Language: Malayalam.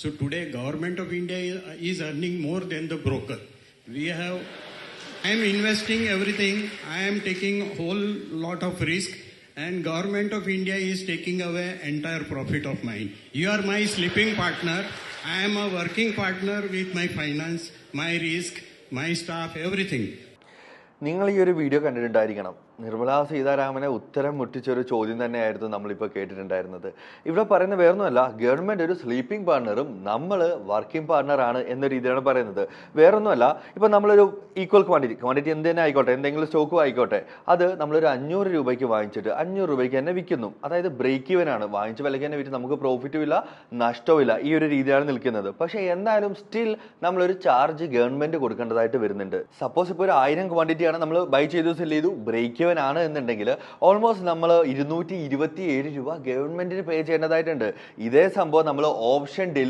So today government of India is earning more than the broker. I am investing everything. I am taking whole lot of risk, and government of India is taking away entire profit of mine. You are my sleeping partner. I am a working partner with my finance, my risk, my staff, everything. നിങ്ങൾ ഈ ഒരു വീഡിയോ കണ്ടിട്ടുണ്ടായിരിക്കണം. നിർമ്മലാ സീതാരാമനെ ഉത്തരം മുട്ടിച്ചൊരു ചോദ്യം തന്നെയായിരുന്നു നമ്മളിപ്പോൾ കേട്ടിട്ടുണ്ടായിരുന്നത്. ഇവിടെ പറയുന്ന വേറൊന്നുമല്ല, ഗവൺമെൻറ് ഒരു സ്ലീപ്പിംഗ് പാർട്ണറും നമ്മൾ വർക്കിംഗ് പാർട്ണറാണ് എന്ന രീതിയിലാണ് പറയുന്നത്. വേറൊന്നുമല്ല, ഇപ്പം നമ്മളൊരു ഈക്വൽ ക്വാണ്ടിറ്റി എന്ത് തന്നെ ആയിക്കോട്ടെ, എന്തെങ്കിലും സ്റ്റോക്കും ആയിക്കോട്ടെ, അത് നമ്മളൊരു 500 രൂപയ്ക്ക് വാങ്ങിച്ചിട്ട് 500 രൂപയ്ക്ക് തന്നെ വിൽക്കുന്നു. അതായത് ബ്രേക്ക് ഈവൻ ആണ്. വാങ്ങിച്ച വിലയ്ക്ക് തന്നെ വിറ്റ് നമുക്ക് പ്രോഫിറ്റും ഇല്ല, നഷ്ടവും ഇല്ല. ഈ ഒരു രീതിയാണ് നിൽക്കുന്നത്. പക്ഷേ എന്നാലും സ്റ്റിൽ നമ്മളൊരു ചാർജ് ഗവൺമെൻറ് കൊടുക്കേണ്ടതായിട്ട് വരുന്നുണ്ട്. സപ്പോസ് ഇപ്പോൾ ഒരു 1000 ക്വാണ്ടിറ്റിയാണ് നമ്മൾ ബൈ ചെയ്തു സെല് ചെയ്തു, ബ്രേക്ക് ആണ് എന്നുണ്ടെങ്കിൽ ഓൾമോസ്റ്റ് നമ്മൾ 227 രൂപ ഗവൺമെന്റിന് പേ ചെയ്യേണ്ടതായിട്ടുണ്ട്. ഇതേ സംഭവം നമ്മൾ ഓപ്ഷൻ ഡെലിവറി